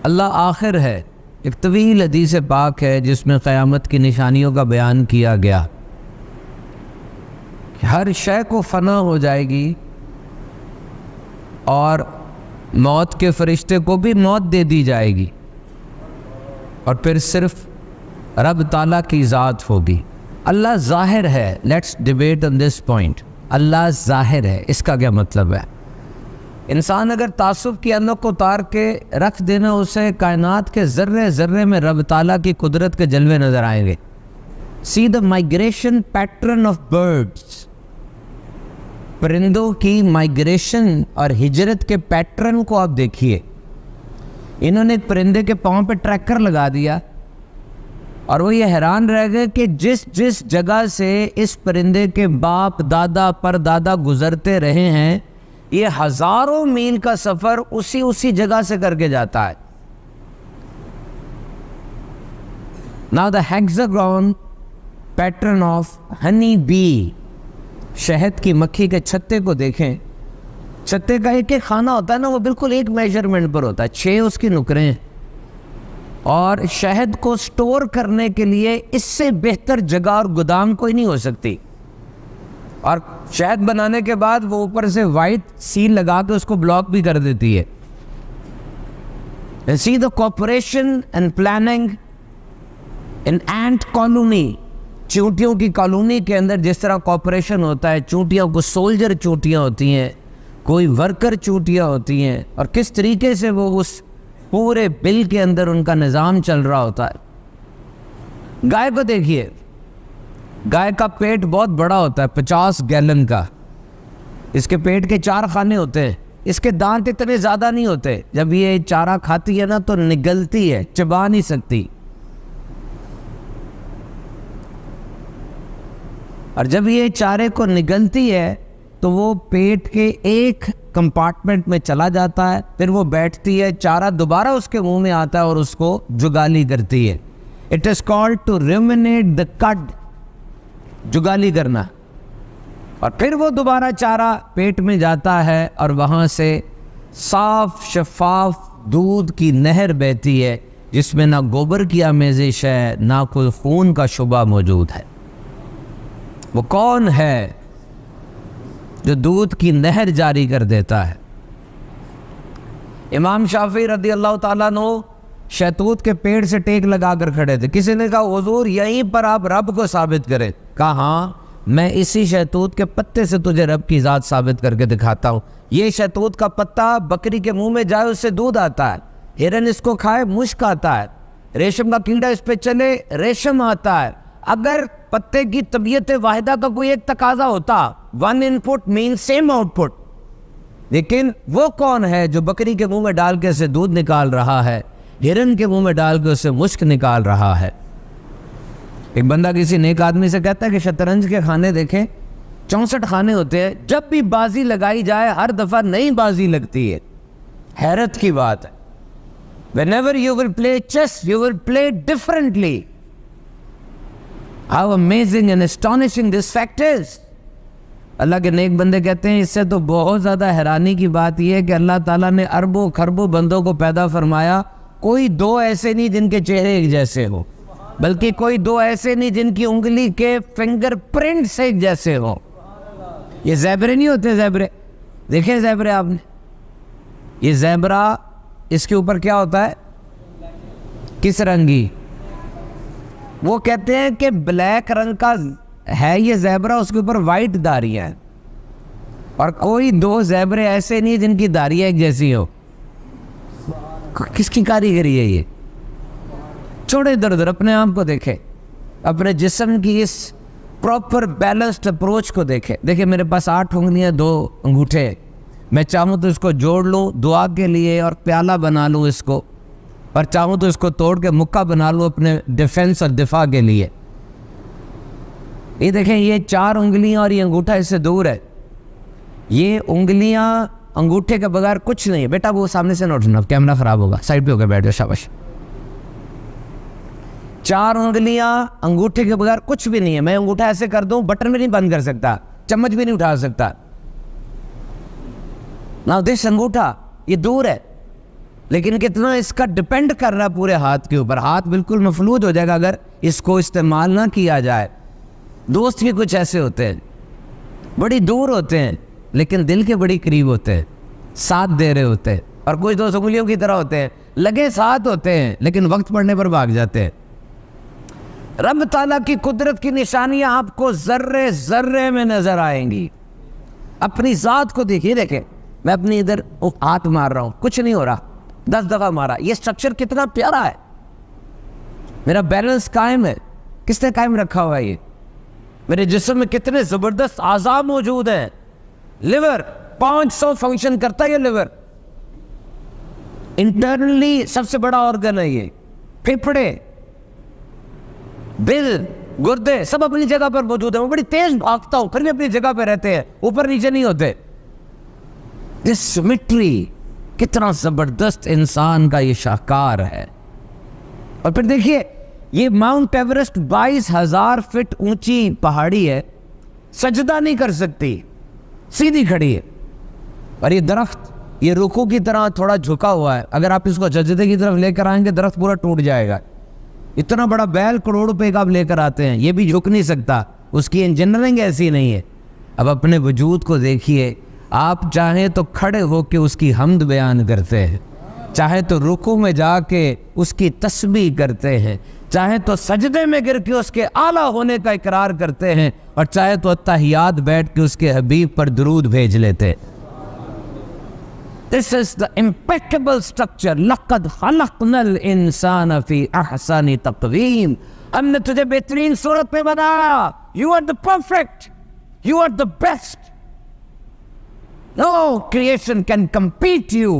अल्लाह आखिर है। एक तवील हदीस पाक है जिसमें क़यामत की निशानियों का बयान किया गया कि हर शय को फ़ना हो जाएगी और मौत के फरिश्ते को भी मौत दे दी जाएगी और फिर सिर्फ रब ताला की ज़ात होगी। अल्लाह ज़ाहिर है। Let's debate on this point. Allah ज़ाहिर है, इसका क्या मतलब है? इंसान अगर तासुब की अनक को उतार के रख देना, उसे कायनात के ज़र्रे ज़र्रे में रब ताला की कुदरत के जलवे नज़र आएंगे। See the migration pattern of birds. परिंदों की माइग्रेशन और हिजरत के पैटर्न को आप देखिए। इन्होंने एक परिंदे के पाँव पे ट्रैकर लगा दिया और वो ये हैरान रह गए कि जिस जिस जगह से इस परिंदे के बाप दादा परदादा गुजरते रहे हैं, ये हज़ारों मील का सफ़र उसी जगह से करके जाता है। Now the hexagon pattern of honey bee, शहद की मक्खी के छत्ते को देखें। छत्ते का एक एक खाना होता है ना, वो बिल्कुल एक मेजरमेंट पर होता है, 6 उसकी नुकरें हैं और शहद को स्टोर करने के लिए इससे बेहतर जगह और गोदाम कोई नहीं हो सकती। और शहद बनाने के बाद वो ऊपर से वाइट सील लगा के उसको ब्लॉक भी कर देती है। See the cooperation and planning in ant colony. चींटियों की कॉलोनी के अंदर जिस तरह कॉपरेशन होता है, चींटियों को सोल्जर चींटियाँ होती हैं, कोई वर्कर चींटियाँ होती हैं, और किस तरीके से वो उस पूरे बिल के अंदर उनका निज़ाम चल रहा होता है। गाय को देखिए, गाय का पेट बहुत बड़ा होता है, 50 गैलन का। इसके पेट के 4 खाने होते हैं। इसके दांत इतने ज़्यादा नहीं होते। जब ये चारा खाती है ना तो निगलती है, चबा नहीं सकती। और जब ये चारे को निगलती है तो वो पेट के एक कंपार्टमेंट में चला जाता है, फिर वो बैठती है, चारा दोबारा उसके मुंह में आता है और उसको जुगाली करती है। It is called to ruminate the cud, जुगाली करना। और फिर वो दोबारा चारा पेट में जाता है और वहाँ से साफ शफाफ दूध की नहर बहती है जिसमें ना गोबर की आमेजिश है, ना कोई खून का शुबा मौजूद है। वो कौन है जो दूध की नहर जारी कर देता है? इमाम शाफी रदी अल्लाह ताला अन्हु शहतूत के पेड़ से टेक लगा कर खड़े थे। किसी ने कहा हुजूर यहीं पर आप रब को साबित करें। कहा हाँ, मैं इसी शहतूत के पत्ते से तुझे रब की ज़ात साबित करके दिखाता हूँ। ये शहतूत का पत्ता बकरी के मुंह में जाए उससे दूध आता है, हिरन इसको खाए मुश्क आता है, रेशम का कीड़ा इस पे चले रेशम आता है। अगर पत्ते की तबीयत वाहिदा का कोई एक तकाजा होता, 1 इनपुट मीन सेम आउटपुट। लेकिन वो कौन है जो बकरी के मुंह में डाल के उसे दूध निकाल रहा है, हिरन के मुंह में डाल के उसे मुश्क निकाल रहा है? एक बंदा किसी नेक आदमी से कहता है कि शतरंज के खाने देखें, 64 खाने होते हैं, जब भी बाजी लगाई जाए हर दफा नई बाजी लगती है। हैरत की बात है। Whenever you will play chess, you will play differently. How amazing and astonishing this fact is. अल्लाह के नेक बंदे कहते हैं इससे तो बहुत ज़्यादा हैरानी की बात यह है कि अल्लाह ताला ने अरबों खरबों बंदों को पैदा फरमाया, कोई 2 ऐसे नहीं जिनके चेहरे एक जैसे हो, बल्कि कोई 2 ऐसे नहीं जिनकी उंगली के फिंगरप्रिंट्स एक जैसे हो। ये ज़ेबरे नहीं होते, ज़ेबरे देखे ज़ेबरे आपने? ये ज़ेबरा, इसके ऊपर क्या होता है? किस रंगी? वो कहते हैं कि ब्लैक रंग का है ये ज़ेबरा, उसके ऊपर वाइट दाढ़ियाँ हैं। और कोई 2 ज़ेबरे ऐसे नहीं जिनकी दाढ़ियाँ एक जैसी हो। किसकी कारीगरी है ये? छोड़े इधर उधर, अपने आप को देखे, अपने जिस्म की इस प्रॉपर बैलेंस्ड अप्रोच को देखे। देखिए मेरे पास 8 उंगलियां 2 अंगूठे, मैं चाहूँ तो इसको जोड़ लूँ दुआ के लिए और प्याला बना लूँ इसको, और चाहूँ तो इसको तोड़ के मुक्का बना लूँ अपने डिफेंस और दिफा के लिए। ये देखें, ये 4 उंगलियां और ये अंगूठा इससे दूर है। ये उंगलियां अंगूठे के बगैर कुछ नहीं है। बेटा वो सामने से न उठना, कैमरा खराब होगा, साइड पे होकर बैठ जाओ, शाबाश। 4 उंगलियां अंगूठे के बगैर कुछ भी नहीं है। मैं अंगूठा ऐसे कर दूं, बटन भी नहीं बंद कर सकता, चम्मच भी नहीं उठा सकता। नाउ दिस अंगूठा ये दूर है, लेकिन कितना इसका डिपेंड कर रहा है पूरे हाथ के ऊपर। हाथ बिल्कुल मफलूज हो जाएगा अगर इसको इस्तेमाल ना किया जाए। दोस्त भी कुछ ऐसे होते हैं, बड़ी दूर होते हैं लेकिन दिल के बड़ी करीब होते हैं, साथ दे रहे होते हैं। और कुछ दोस्त उंगलियों की तरह होते हैं, लगे साथ होते हैं लेकिन वक्त पड़ने पर भाग जाते हैं। रब ताला की कुदरत की निशानियां आपको जर्रे जर्रे में नजर आएंगी। अपनी जात को देखिए, देखें मैं अपनी इधर हाथ मार रहा हूं, कुछ नहीं हो रहा, 10 दफा मारा। ये स्ट्रक्चर कितना प्यारा है, मेरा बैलेंस कायम है। किसने कायम रखा हुआ है ये? मेरे जिस्म में कितने जबरदस्त आज़ा मौजूद हैं। लिवर 500 फंक्शन करता है ये लिवर, इंटरनली सबसे बड़ा ऑर्गन है ये। फेफड़े, दिल, गुर्दे सब अपनी जगह पर मौजूद है। वो बड़ी तेज भागता हूं फिर भी अपनी जगह पर रहते हैं, ऊपर नीचे नहीं होते। दिस सिमेट्री, कितना जबरदस्त इंसान का ये शाहकार है। और फिर देखिए ये माउंट एवरेस्ट 22,000 फीट ऊंची पहाड़ी है, सजदा नहीं कर सकती, सीधी खड़ी है। और ये दरख्त ये रुखों की तरह थोड़ा झुका हुआ है, अगर आप इसको सजदे की तरफ लेकर आएंगे दरख्त पूरा टूट जाएगा। इतना बड़ा बैल करोड़ रुपए का आप लेकर आते हैं, ये भी झुक नहीं सकता, उसकी इंजीनियरिंग ऐसी नहीं है। अब अपने वजूद को देखिए, आप चाहे तो खड़े होकर उसकी हमद बयान करते हैं, चाहे तो रुकू में जाके उसकी तस्बीह करते हैं, चाहे तो सजदे में गिर के उसके आला होने का इकरार करते हैं, और चाहे तो अत्तहियात बैठ के उसके हबीब पर दुरूद भेज लेते। This is the impeccable structure. लक़द ख़लक़नल इंसान फ़ी अहसनि तक़वीम। हमने तुझे बेहतरीन सूरत में बनाया। You are the perfect. You are the best. No creation can compete you.